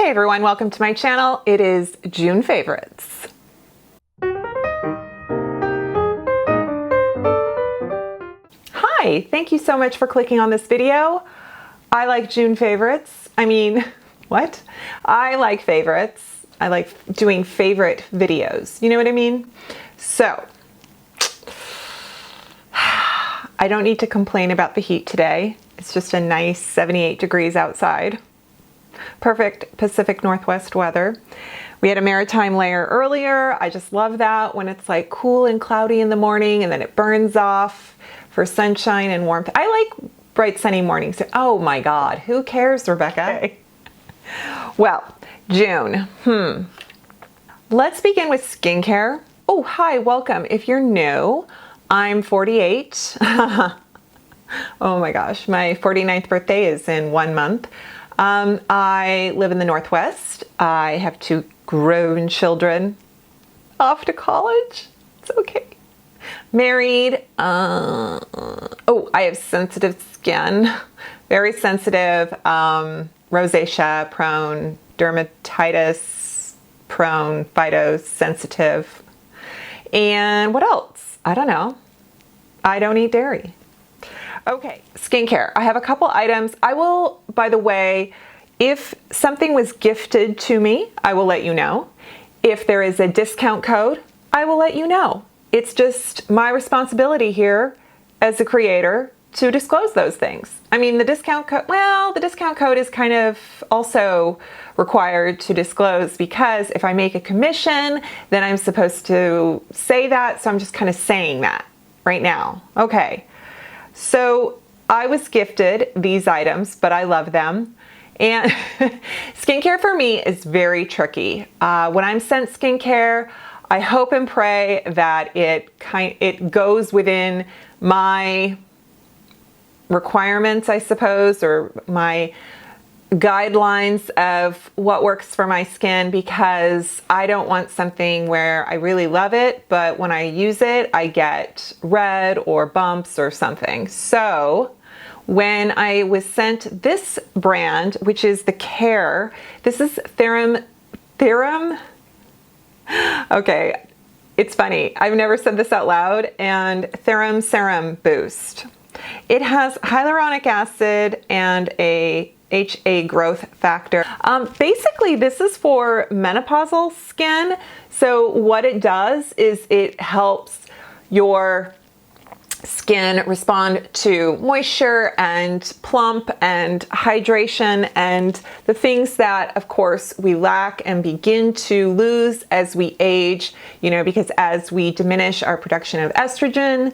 Hey everyone, welcome to my channel. It is June favorites. Hi, thank you so much for clicking on this video. I like June favorites. I mean, what? I like favorites. I like doing favorite videos. You know what I mean? So, I don't need to complain about the heat today. It's just a nice 78 degrees outside. Perfect Pacific Northwest weather. We had a maritime layer earlier. I just love that when it's like cool and cloudy in the morning and then it burns off for sunshine and warmth. I like bright sunny mornings. Oh my God, who cares, Rebecca? Well, June. Let's begin with skincare. Oh, hi, welcome. If you're new, I'm 48. Oh my gosh, my 49th birthday is in 1 month. I live in the Northwest. I have 2 grown children off to college. It's okay. Married. Oh, I have sensitive skin. Very sensitive. Rosacea prone, dermatitis prone, phytosensitive. And what else? I don't know. I don't eat dairy. Okay, skincare. I have a couple items. I will, by the way, if something was gifted to me, I will let you know. If there is a discount code, I will let you know. It's just my responsibility here as a creator to disclose those things. I mean, the discount code, well, the discount code is kind of also required to disclose because if I make a commission, then I'm supposed to say that. So I'm just kind of saying that right now. Okay. So I was gifted these items, but I love them. And skincare for me is very tricky. When I'm sent skincare, I hope and pray that it goes within my requirements, I suppose, or my guidelines of what works for my skin, because I don't want something where I really love it, but when I use it, I get red or bumps or something. So when I was sent this brand, which is the Care, this is Therum. Okay, it's funny. I've never said this out loud, and Therum Serum Boost. It has hyaluronic acid and a HA growth factor. Basically, this is for menopausal skin. So what it does is it helps your skin respond to moisture and plump and hydration and the things that, of course, we lack and begin to lose as we age, you know, because as we diminish our production of estrogen,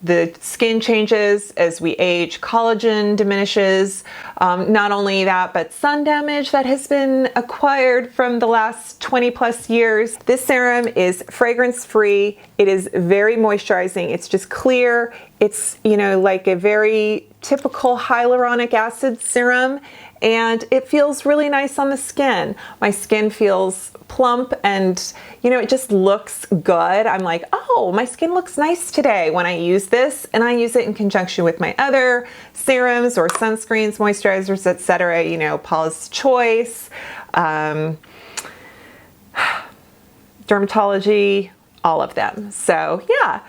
the skin changes as we age, collagen diminishes. Not only that, but sun damage that has been acquired from the last 20 plus years. This serum is fragrance free. It is very moisturizing. It's just clear. It's, you know, like a very typical hyaluronic acid serum, and it feels really nice on the skin. My skin feels plump and, you know, it just looks good. I'm like, oh, my skin looks nice today when I use this, and I use it in conjunction with my other serums or sunscreens, moisturizers, etc. You know, Paula's Choice, Dermatology, all of them. So yeah.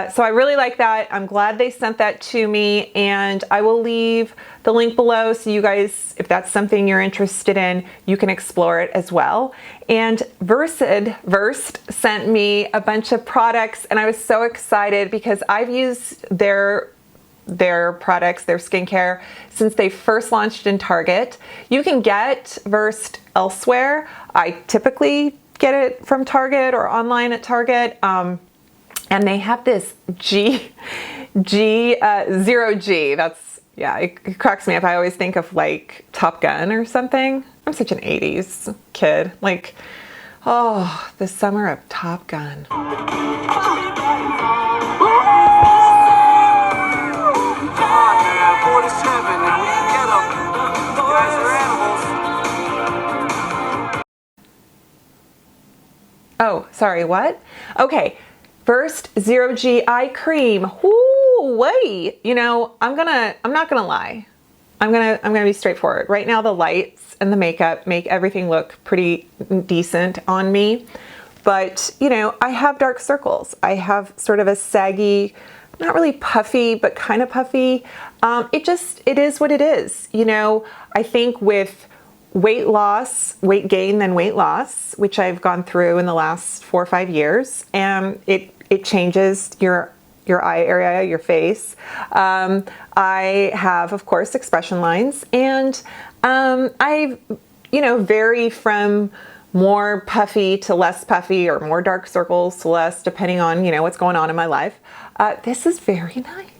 So I really like that. I'm glad they sent that to me, and I will leave the link below so you guys, if that's something you're interested in, you can explore it as well. And Versed sent me a bunch of products, and I was so excited because I've used their products, their skincare, since they first launched in Target. You can get Versed elsewhere. I typically get it from Target or online at Target. And they have this zero G. That's, yeah, it cracks me up. I always think of like Top Gun or something. I'm such an 80s kid. Like, oh, the summer of Top Gun. Oh, sorry, what? Okay. First, Zero G Eye Cream. Whoo, wait. You know, I'm not gonna lie. I'm gonna be straightforward. Right now the lights and the makeup make everything look pretty decent on me. But, you know, I have dark circles. I have sort of a saggy, not really puffy, but kind of puffy. It is what it is. You know, I think with weight loss, weight gain, then weight loss, which I've gone through in the last 4 or 5 years, and it changes your eye area, your face. I have, of course, expression lines, and I, you know, vary from more puffy to less puffy, or more dark circles to less, depending on, you know, what's going on in my life. This is very nice.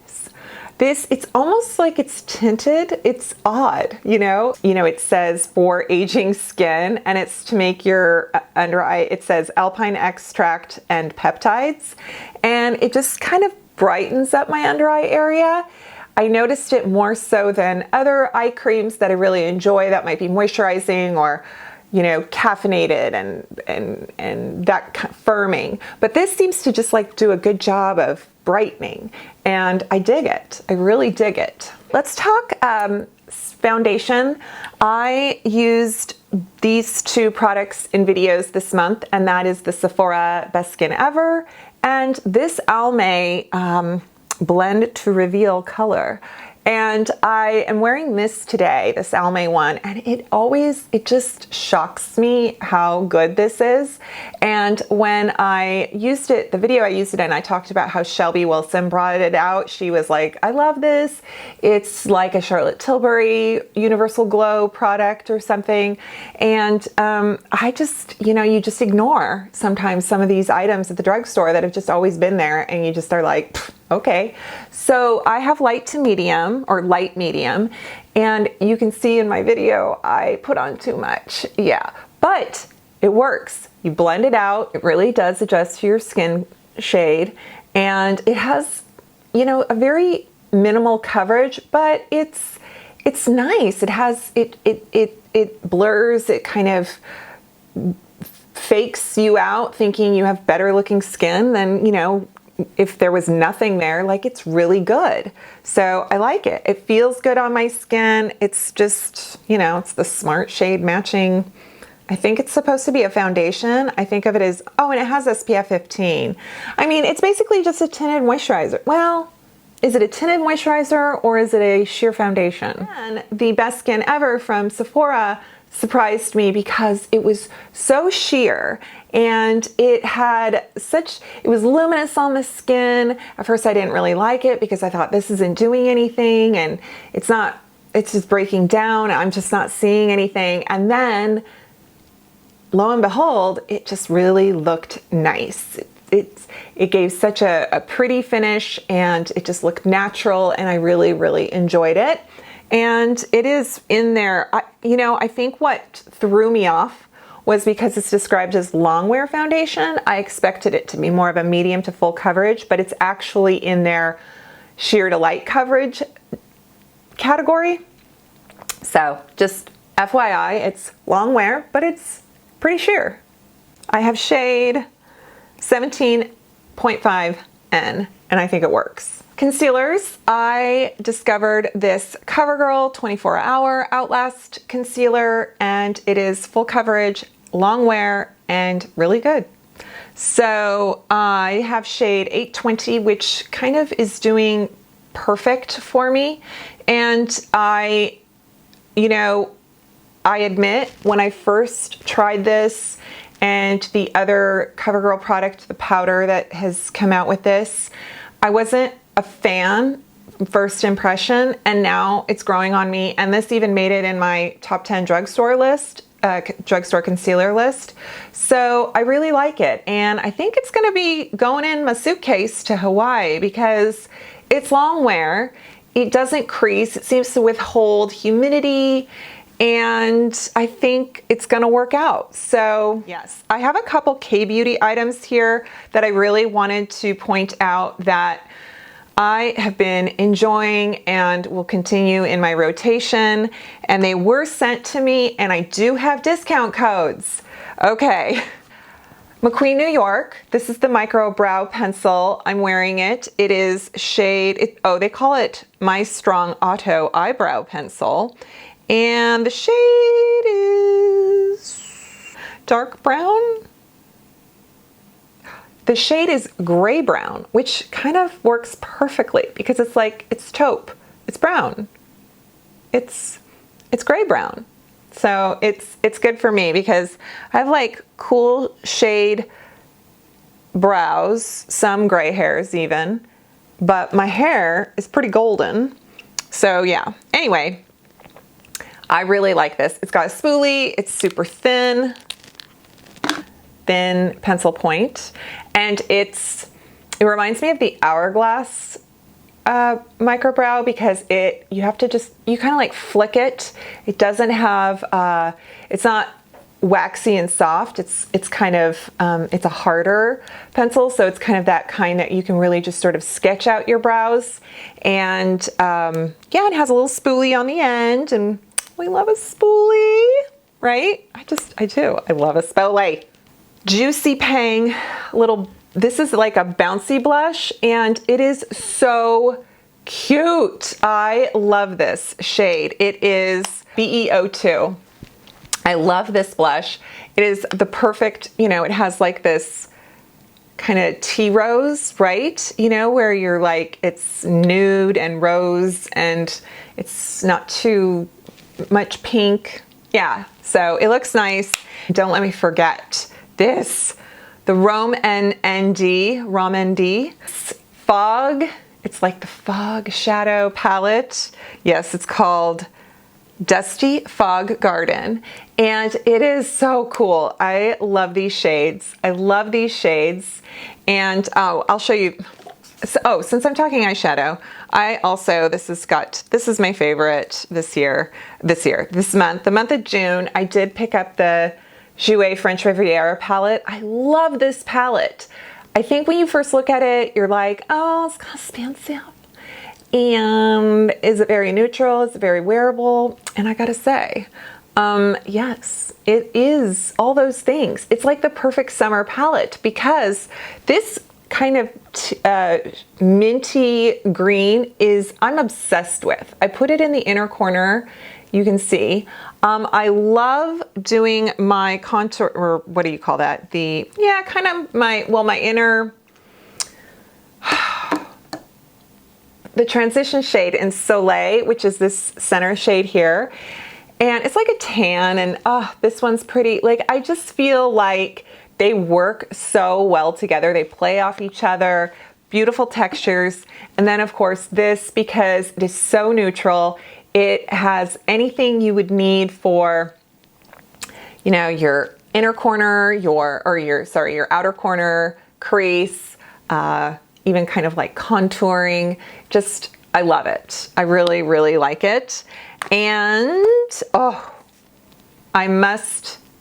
It's almost like it's tinted. It's odd, you know? You know, it says for aging skin, and it's to make your under eye, it says alpine extract and peptides, and it just kind of brightens up my under eye area. I noticed it more so than other eye creams that I really enjoy that might be moisturizing or, you know, caffeinated and that firming. But this seems to just like do a good job of brightening, and I dig it. I really dig it. Let's talk foundation. I used these 2 products in videos this month, and that is the Sephora Best Skin Ever and this Almay Blend to Reveal color. And I am wearing this today, this Almay one, and it just shocks me how good this is. And when I used it, the video I used it in, I talked about how Shelby Wilson brought it out. She was like, I love this. It's like a Charlotte Tilbury Universal Glow product or something. And I just, you know, you just ignore sometimes some of these items at the drugstore that have just always been there, and you just are like, okay. So I have light to medium, or light medium, and you can see in my video I put on too much. Yeah, but it works. You blend it out. It really does adjust to your skin shade, and it has, you know, a very minimal coverage, but it's nice. It has it blurs. It kind of fakes you out thinking you have better looking skin than, you know, if there was nothing there. Like, it's really good. So I like it. It feels good on my skin. It's just, you know, it's the smart shade matching. I think it's supposed to be a foundation. I think of it as, oh, and it has SPF 15. I mean, it's basically just a tinted moisturizer. Well, is it a tinted moisturizer or is it a sheer foundation? And the Best Skin Ever from Sephora surprised me because it was so sheer, and it was luminous on the skin. At first I didn't really like it because I thought, this isn't doing anything, and it's just breaking down. I'm just not seeing anything. And then lo and behold, it just really looked nice. It gave such a pretty finish, and it just looked natural, and I really, really enjoyed it. And it is in there. You know, I think what threw me off was because it's described as long wear foundation. I expected it to be more of a medium to full coverage, but it's actually in their sheer to light coverage category. So just FYI, it's long wear, but it's pretty sheer. I have shade 17.5N, and I think it works. Concealers, I discovered this CoverGirl 24-hour Outlast concealer, and it is full coverage, long wear, and really good. So I have shade 820, which kind of is doing perfect for me. And I admit, when I first tried this and the other CoverGirl product, the powder that has come out with this, I wasn't a fan first impression, and now it's growing on me. And this even made it in my top 10 drugstore list, drugstore concealer list. So I really like it. And I think it's gonna be going in my suitcase to Hawaii because it's long wear. It doesn't crease. It seems to withhold humidity, and I think it's gonna work out. So yes, I have a couple K-Beauty items here that I really wanted to point out that I have been enjoying and will continue in my rotation, and they were sent to me, and I do have discount codes. Okay, McQueen, New York. This is the micro brow pencil. I'm wearing it. It is shade, they call it My Strong Auto Eyebrow Pencil. And the shade is dark brown. The shade is gray brown, which kind of works perfectly because it's like, it's taupe, it's brown. It's gray brown. So it's good for me because I have like cool shade brows, some gray hairs even, but my hair is pretty golden. So yeah, anyway, I really like this. It's got a spoolie, it's super thin pencil point, and it reminds me of the Hourglass micro brow because you have to you kind of like flick it. It doesn't have, it's not waxy and soft. It's kind of, it's a harder pencil. So it's kind of that kind that you can really just sort of sketch out your brows. And yeah, it has a little spoolie on the end, and we love a spoolie, right? I do. I love a spoolie. Juicy Pang little, this is like a bouncy blush, and it is so cute. I love this shade. It is BE02. I love this blush. It is the perfect, it has like this kind of tea rose, right? Where you're like, it's nude and rose and it's not too much pink. Yeah, so it looks nice. Don't let me forget this. The Rom ND Fog. It's like the Fog Shadow palette. Yes, it's called Dusty Fog Garden. And it is so cool. I love these shades. I love these shades. And I'll show you. So, since I'm talking eyeshadow, this is my favorite this month, the month of June. I did pick up the Jouer French Riviera palette. I love this palette. I think when you first look at it, you're like, oh, it's kind of expensive. And is it very neutral? Is it very wearable? And I gotta say, yes, it is all those things. It's like the perfect summer palette because this kind of minty green I'm obsessed with. I put it in the inner corner. You can see. I love doing my contour, or what do you call that? My inner, the transition shade in Soleil, which is this center shade here. And it's like a tan, and this one's pretty. Like, I just feel like they work so well together. They play off each other, beautiful textures. And then of course this, because it is so neutral, it has anything you would need for, your inner corner, your outer corner, crease, even kind of like contouring. Just, I love it. I really, really like it. And,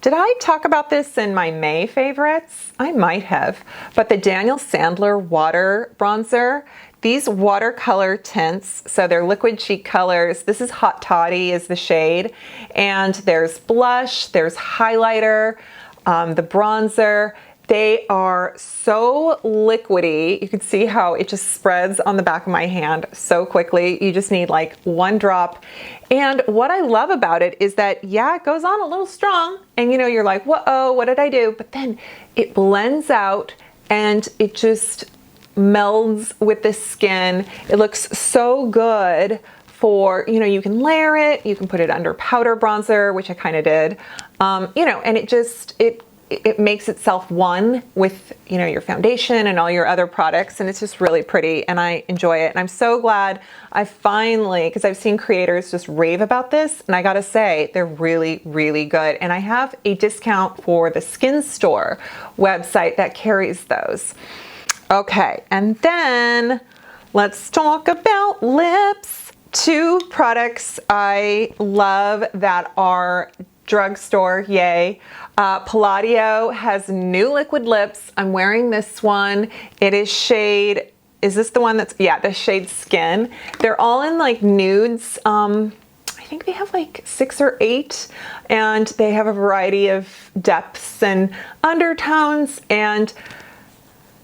did I talk about this in my May favorites? I might have, but the Daniel Sandler Water Bronzer, these watercolor tints, so they're liquid cheek colors. This is Hot Toddy is the shade, and there's blush, there's highlighter, the bronzer. They are so liquidy. You can see how it just spreads on the back of my hand so quickly. You just need like one drop. And what I love about it is that, yeah, it goes on a little strong, and you're like, whoa, what did I do? But then it blends out and it just melds with the skin. It looks so good for, you can layer it, you can put it under powder bronzer, which I kind of did, and it makes itself one with, your foundation and all your other products, and it's just really pretty, and I enjoy it. And I'm so glad I finally, because I've seen creators just rave about this, and I gotta say, they're really, really good. And I have a discount for the Skin Store website that carries those. Okay, and then let's talk about lips. Two products I love that are drugstore, yay. Palladio has new liquid lips. I'm wearing this one. It is shade, is this the one that's, yeah, the shade Skin. They're all in like nudes. I think they have like 6 or 8, and they have a variety of depths and undertones, and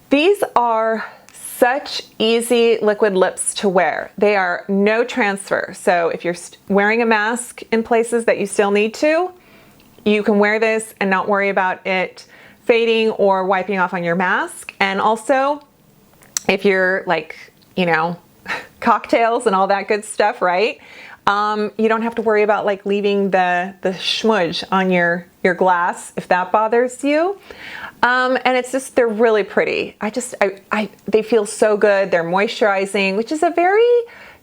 these are such easy liquid lips to wear. They are no transfer. So if you're wearing a mask in places that you still need to, you can wear this and not worry about it fading or wiping off on your mask. And also, if you're like, you know, cocktails and all that good stuff, right? You don't have to worry about like leaving the smudge on your glass if that bothers you. And it's just, they're really pretty. They feel so good. They're moisturizing, which is a very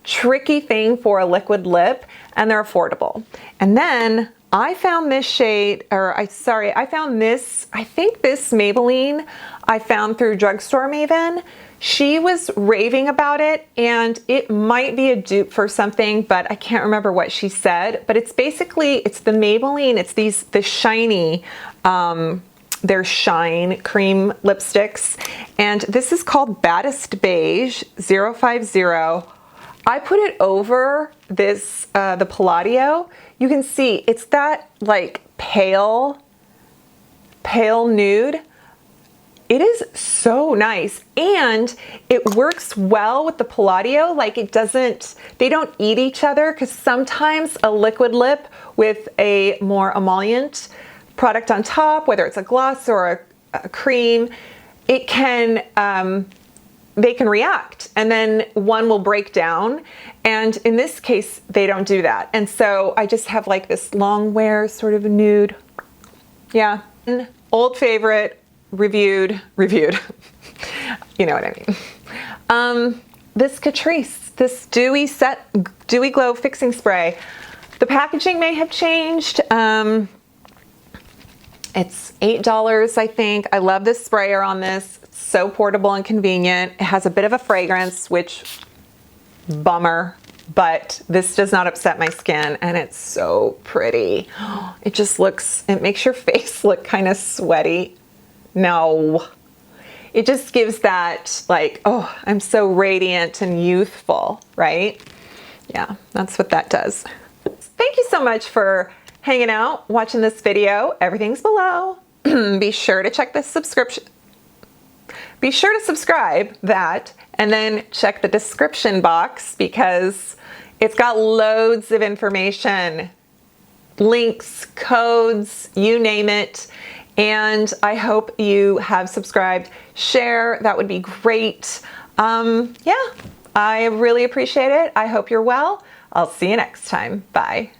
tricky thing for a liquid lip, and they're affordable. And then I found this shade, I found this, I think this Maybelline I found through Drugstore Maven. She was raving about it, and it might be a dupe for something, but I can't remember what she said. But it's basically, it's the Maybelline, it's the shiny, their Shine cream lipsticks. And this is called Baddest Beige 050. I put it over this, the Palladio. You can see it's that like pale nude. It is so nice, and it works well with the Palladio. Like they don't eat each other, because sometimes a liquid lip with a more emollient product on top, whether it's a gloss or a cream, it can, they can react, and then one will break down. And in this case, they don't do that. And so I just have like this long wear sort of nude. Yeah, old favorite. Reviewed. You know what I mean. This Catrice, this Dewy Glow Fixing Spray. The packaging may have changed. It's $8, I think. I love this sprayer on this. It's so portable and convenient. It has a bit of a fragrance, which, bummer, but this does not upset my skin, and it's so pretty. It just looks, it makes your face look kind of sweaty. No, it just gives that like, oh, I'm so radiant and youthful, right? Yeah, that's what that does. Thank you so much for hanging out, watching this video. Everything's below. Be sure to check the subscription. Be sure to subscribe that, and then check the description box, because it's got loads of information, links, codes, you name it. And I hope you have subscribed, share, that would be great. Yeah, I really appreciate it. I hope you're well. I'll see you next time. Bye.